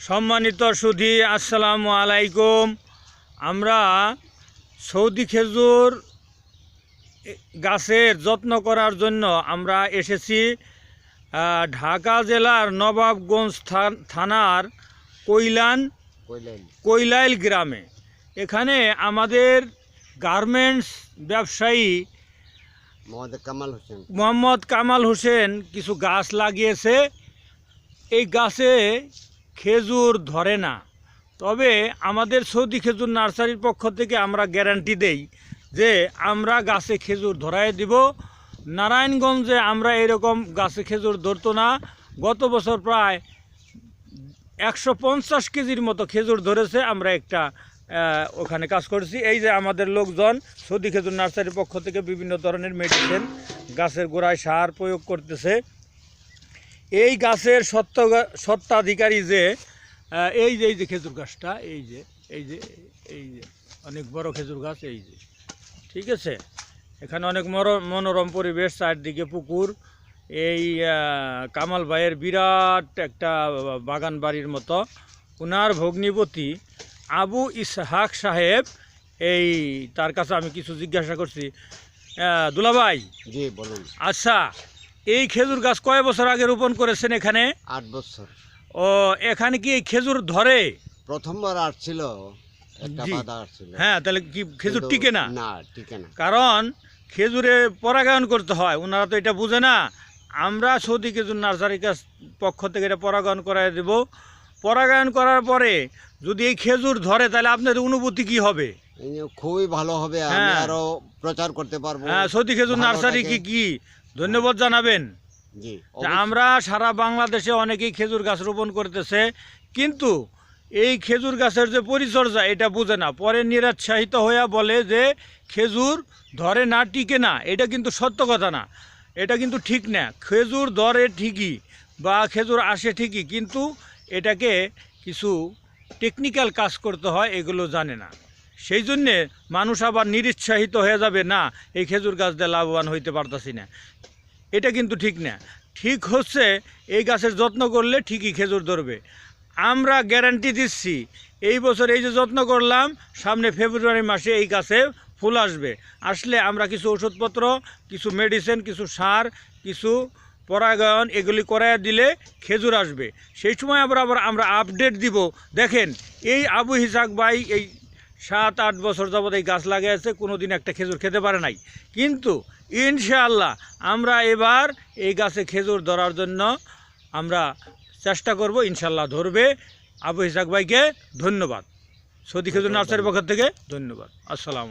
সম্মানিত সুধী, আসসালামু আলাইকুম। আমরা সৌদি খেজুর গাছের যত্ন করার জন্য আমরা এসেছি ঢাকা জেলার নবাবগঞ্জ থানার কৈলাইল গ্রামে। এখানে আমাদের গার্মেন্টস ব্যবসায়ী মোহাম্মদ কামাল হোসেন কিছু গাছ লাগিয়েছে। এই গাছে খেজুর ধরে না, তবে আমাদের সৌদি খেজুর নার্সারির পক্ষ থেকে আমরা গ্যারান্টি দেই যে আমরা গাছে খেজুর ধরায় দিব। নারায়ণগঞ্জে আমরা এরকম গাছে খেজুর ধরতো না। গত বছর প্রায় 150 কেজির মতো খেজুর ধরেছে। আমরা একটা ওখানে কাজ করছি। এই যে আমাদের লোকজন সৌদি খেজুর নার্সারির পক্ষ থেকে বিভিন্ন ধরনের মেডিসিন, গাছের গোড়ায় সার প্রয়োগ করতেছে। এই গাছের সত্ত্বাধিকারী যে এই যে খেজুর গাছটা, এই যে অনেক বড় খেজুর গাছ, এই যে, ঠিক আছে। এখানে অনেক মনোরম পরিবেশ, চারদিকে পুকুর। এই কামাল ভাইয়ের বিরাট একটা বাগান বাড়ির মতো। ওনার ভগ্নিপতি আবু ইসহাক সাহেব, এই তার কাছে আমি কিছু জিজ্ঞাসা করছি। দুলাভাই, জি বলুন। আচ্ছা, এই খেজুর গাছ কয় বছর আগে রোপণ করেছেন এখানে? 8 বছর। ও, এখানে কি এই খেজুর ধরে? প্রথমবার আসছিল, একটা বাধা আসছিল। হ্যাঁ, তাহলে কি খেজুর টিকে না? না, টিকে না। কারণ খেজুরে পরাগায়ন করতে হয়, ওনারা তো এটা বুঝে না। আমরা সৌদি খেজুর নার্সারির কাছ পক্ষ থেকে এটা পরাগায়ন করাই দেব। পরাগায়ন করার পরে যদি এই খেজুর ধরে, তাহলে আপনাদের অনুভূতি কি হবে? খুবই ভালো হবে, আমি আরো প্রচার করতে পারবো। হ্যাঁ, সৌদি খেজুর নার্সারি কি ধন্যবাদ জানাবেন। জি, আমরা সারা বাংলাদেশে অনেকেই খেজুর গাছ রোপণ করতেছে, কিন্তু এই খেজুর গাছের যে পরিচর্যা এটা বুঝে না। পরে নিরুৎসাহিত হয়ে বলে যে খেজুর ধরে না, টিকে না। এটা কিন্তু সত্য কথা না, এটা কিন্তু ঠিক না। খেজুর ধরে ঠিকই বা খেজুর আসে ঠিকই, কিন্তু এটাকে কিছু টেকনিক্যাল কাজ করতে হয়, এগুলো জানে না। সেই জন্যে মানুষ আবার নিরুৎসাহিত হয়ে যাবে, না এই খেজুর গাছ দিয়ে লাভবান হইতে পারতাছি না। এটা কিন্তু ঠিক না। ঠিক হচ্ছে এই গাছের যত্ন করলে ঠিকই খেজুর ধরবে। আমরা গ্যারান্টি দিচ্ছি, এই বছর এই যে যত্ন করলাম, সামনে ফেব্রুয়ারি মাসে এই গাছে ফুল আসবে। আসলে আমরা কিছু ওষুধপত্র, কিছু মেডিসিন, কিছু সার, কিছু পরাগায়ন এগুলি করায় দিলে খেজুর আসবে। সেই সময় আবার আমরা আপডেট দিব। দেখেন, এই আবু ইসহাক ভাই এই 7-8 বছর যাবত এই গাছ লাগিয়েছে, কোনো দিন একটা খেজুর খেতে পারে নাই। কিন্তু ইনশাআল্লাহ আমরা এবার এই গাছে খেজুর ধরার জন্য আমরা চেষ্টা করব, ইনশাআল্লাহ ধরবে। আবু ইসহাক ভাইকে ধন্যবাদ, সৌদি খেজুর নার্সারির পক্ষ থেকে ধন্যবাদ। আসসালাম।